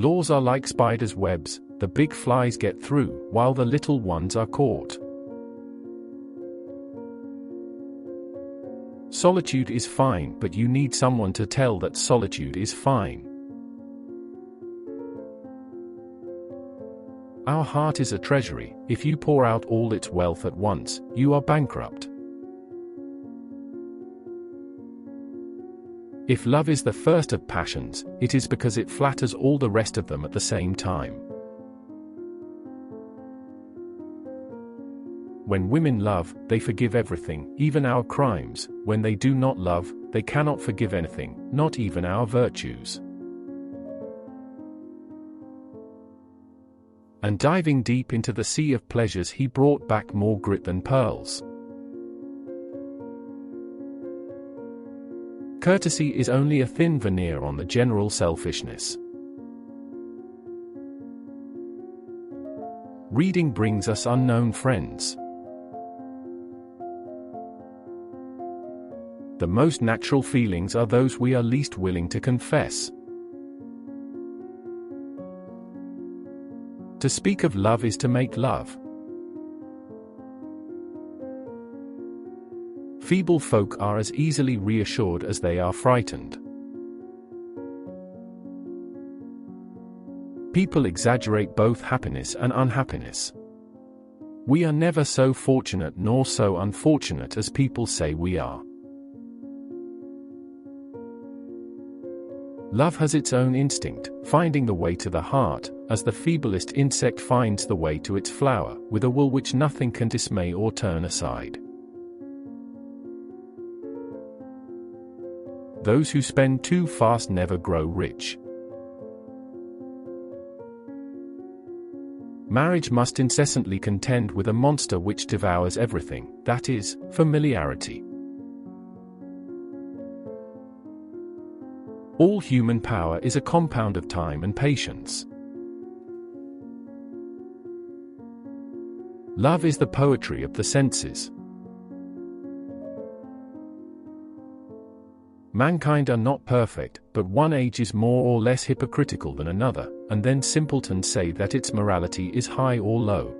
Laws are like spiders' webs, the big flies get through, while the little ones are caught. Solitude is fine, but you need someone to tell that solitude is fine. Our heart is a treasury. If you pour out all its wealth at once, you are bankrupt. If love is the first of passions, it is because it flatters all the rest of them at the same time. When women love, they forgive everything, even our crimes. When they do not love, they cannot forgive anything, not even our virtues. And diving deep into the sea of pleasures, he brought back more grit than pearls. Courtesy is only a thin veneer on the general selfishness. Reading brings us unknown friends. The most natural feelings are those we are least willing to confess. To speak of love is to make love. Feeble folk are as easily reassured as they are frightened. People exaggerate both happiness and unhappiness. We are never so fortunate nor so unfortunate as people say we are. Love has its own instinct, finding the way to the heart, as the feeblest insect finds the way to its flower, with a will which nothing can dismay or turn aside. Those who spend too fast never grow rich. Marriage must incessantly contend with a monster which devours everything, that is, familiarity. All human power is a compound of time and patience. Love is the poetry of the senses. Mankind are not perfect, but one age is more or less hypocritical than another, and then simpletons say that its morality is high or low.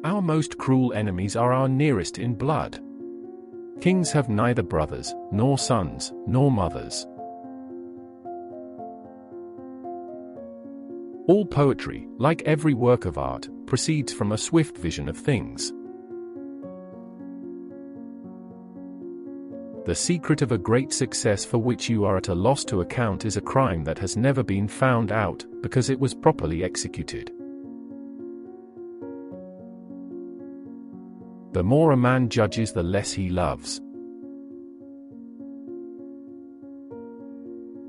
Our most cruel enemies are our nearest in blood. Kings have neither brothers, nor sons, nor mothers. All poetry, like every work of art, proceeds from a swift vision of things. The secret of a great success for which you are at a loss to account is a crime that has never been found out, because it was properly executed. The more a man judges, the less he loves.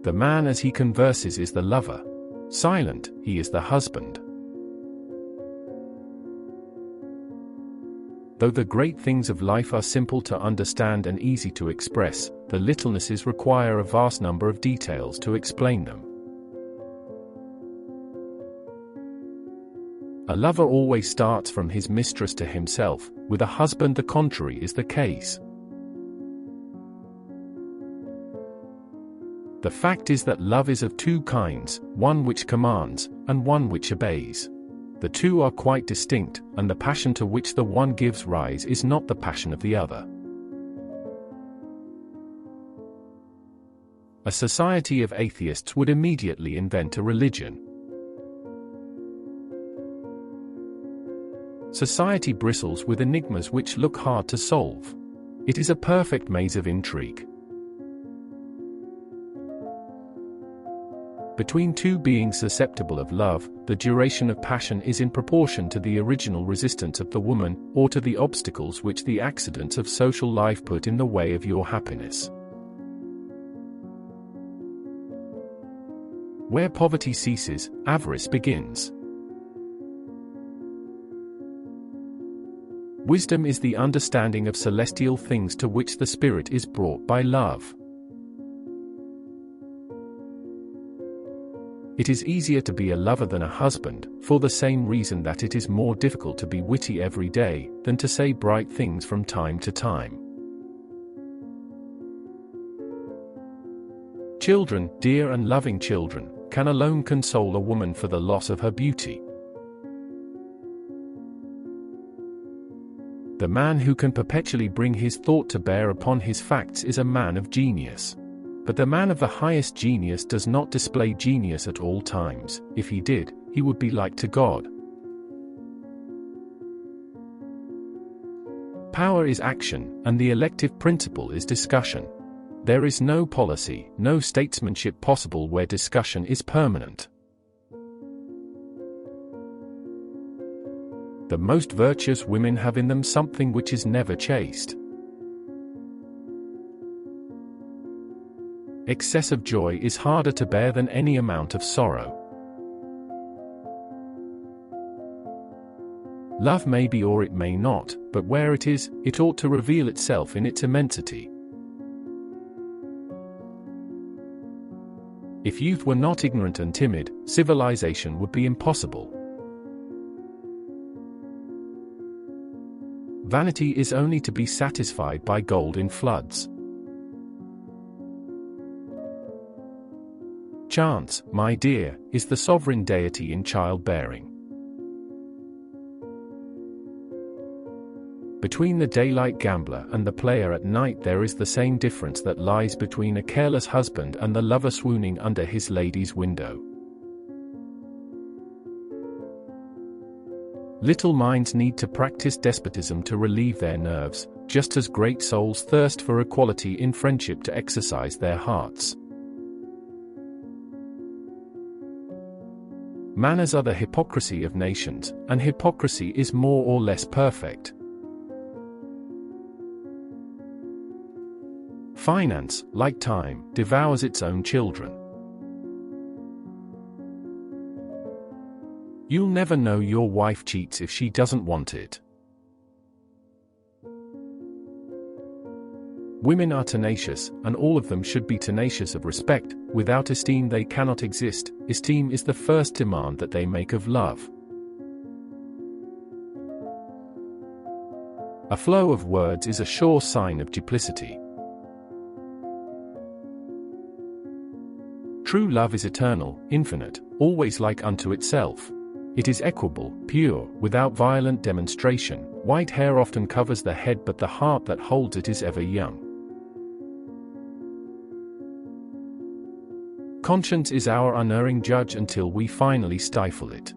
The man as he converses is the lover. Silent, he is the husband. Though the great things of life are simple to understand and easy to express, the littlenesses require a vast number of details to explain them. A lover always starts from his mistress to himself. With a husband the contrary is the case. The fact is that love is of two kinds, one which commands, and one which obeys. The two are quite distinct, and the passion to which the one gives rise is not the passion of the other. A society of atheists would immediately invent a religion. Society bristles with enigmas which look hard to solve. It is a perfect maze of intrigue. Between two beings susceptible of love, the duration of passion is in proportion to the original resistance of the woman, or to the obstacles which the accidents of social life put in the way of your happiness. Where poverty ceases, avarice begins. Wisdom is the understanding of celestial things to which the spirit is brought by love. It is easier to be a lover than a husband, for the same reason that it is more difficult to be witty every day, than to say bright things from time to time. Children, dear and loving children, can alone console a woman for the loss of her beauty. The man who can perpetually bring his thought to bear upon his facts is a man of genius. But the man of the highest genius does not display genius at all times. If he did, he would be like to God. Power is action, and the elective principle is discussion. There is no policy, no statesmanship possible where discussion is permanent. The most virtuous women have in them something which is never chaste. Excessive joy is harder to bear than any amount of sorrow. Love may be or it may not, but where it is, it ought to reveal itself in its immensity. If youth were not ignorant and timid, civilization would be impossible. Vanity is only to be satisfied by gold in floods. Chance, my dear, is the sovereign deity in childbearing. Between the daylight gambler and the player at night there is the same difference that lies between a careless husband and the lover swooning under his lady's window. Little minds need to practice despotism to relieve their nerves, just as great souls thirst for equality in friendship to exercise their hearts. Manners are the hypocrisy of nations, and hypocrisy is more or less perfect. Finance, like time, devours its own children. You'll never know your wife cheats if she doesn't want it. Women are tenacious, and all of them should be tenacious of respect. Without esteem they cannot exist. Esteem is the first demand that they make of love. A flow of words is a sure sign of duplicity. True love is eternal, infinite, always like unto itself. It is equable, pure, without violent demonstration. White hair often covers the head, but the heart that holds it is ever young. Conscience is our unerring judge until we finally stifle it.